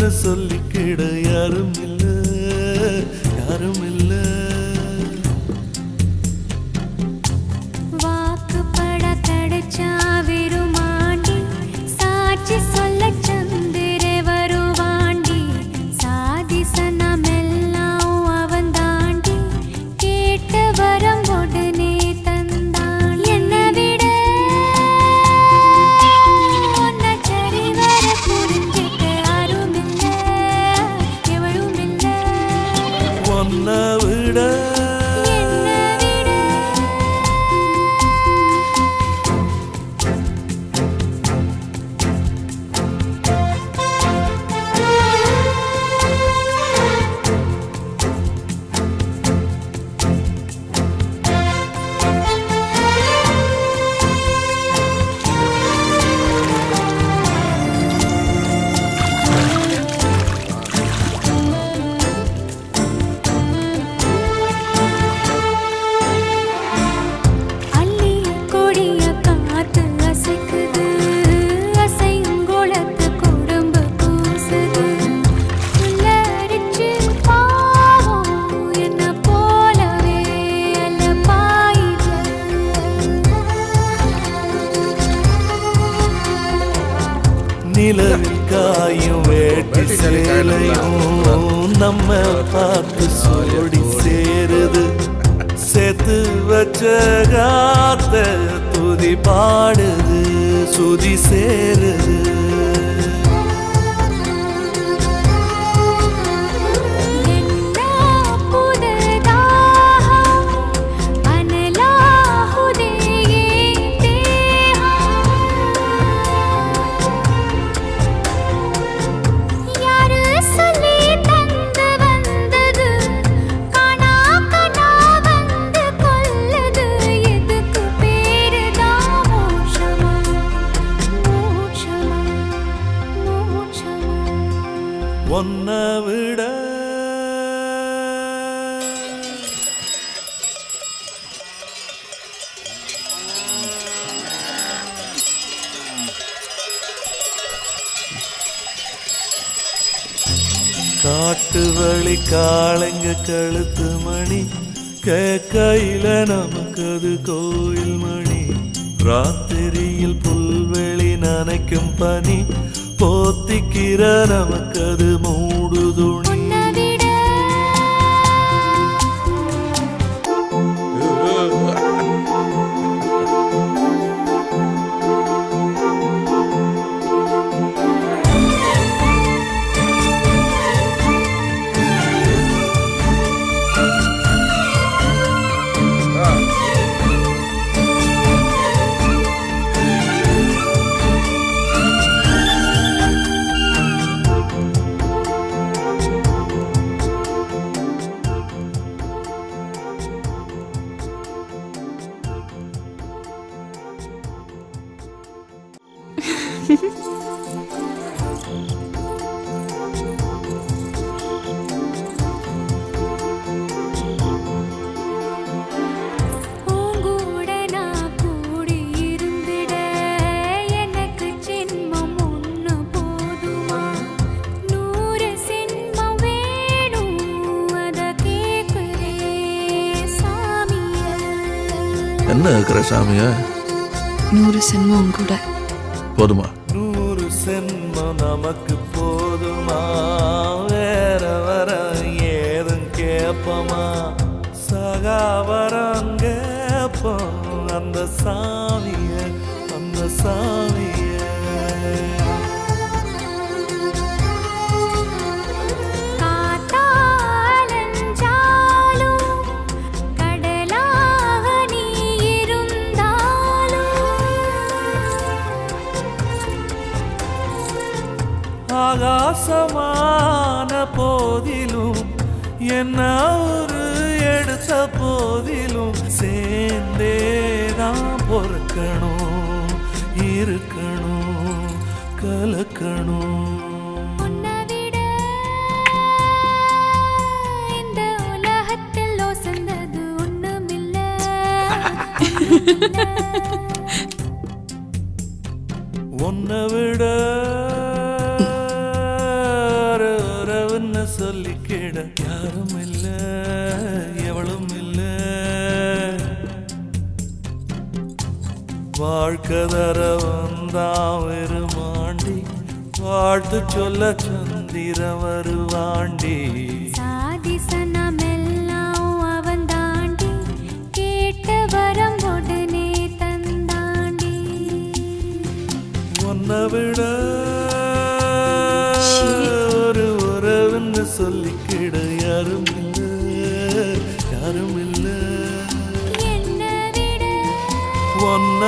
இல்லைன்னு சொல்லிக்கிட யாரும் இல்லை, யாரும் இல்லை. வாக்குப்பட கிடைச்சா விருமாண்டி, சாட்சி சொல்ல சந்திர வருவாண்டி, சாதி சனமெல்லாம் அவன் தாண்டி, கேட்ட வரம் உடனே தந்தான். என்னை விட உன்னை சரிவர புரிஞ்சிக்க யாரும் இல்லை, எவளும் இல்லை. உன்னை விட அள்ளி கொடிய காத்து அசைக்குது, அசைங்குளத்து குடும்பு கூசுது. உள்ளரிச்சு பாவம் என்ன போலவே அல்ல பாயுது. நிலவில் காயும் வேட்டி சேலையும் நம்ம பார்த்து சோடி சேருது. சேர்த்து வச்ச காத்த துதி பாடுது, சுதி சேருது. என்ன புதுதாகம் அனலாகுதே என் தேகம். யாரு சொல்லி தந்து வந்தது, காணா கனா வந்து கொல்லுது. எதுக்கு பேருதான் மோட்சமா, மோட்சமா, மோட்சமா. உன்னை விட காட்டு வழி காளைங்க கழுத்து மணி கேக்கையில நமக்கு அது கோயில் மணி. ராத்திரியில் புல்வெளி நனைக்கும் பனி போத்திக்கிற நமக்கு அது மூடு துணி. உன்னை விட உங்கூட நான் கூடி இருந்திட எனக்கு ஜென்மம் ஒண்ணு போதுமா? 100 ஜென்மம் வேணும், அத கேக்குறே சாமிய. என்ன இருக்கிற சாமிய 100 சென்மம் கூட போதுமா? 100 சென்மம் நமக்கு போதுமா? வேற வர ஏதும் கேப்பமா? சகாவரம் கேப்போம் அந்த சாமிய, அந்த சாமிய. காத்தாலஞ்சாலும் கடலாக நீ இருந்தாலும், ஆகாசமான போதிலும் என்ன ஒரு எடுத்த போதிலும் சேர்ந்தேதான் பொறுக்கணும், இருக்கணும், கலக்கணும். உன்னை விட இந்த உலகத்தில் ஒசந்தது ஒண்ணுமில்ல. உன்னை விட சொல்லிக்கிட யாரும் இல்ல எவளும் இல்ல வாழ்க்கை தர வந்தான் வெறுமாண்டி வாழ்த்து சொல்ல சந்திர வருவாண்டி சாதி சனமெல்லாம் அவன் தாண்டி கேட்ட வரம் உடனே தந்தாண்டி உன்னை விட ஒரு உறவுன்னு சொல்லிக்கிட யாரும் இல்ல என்னை விட ஒன்ன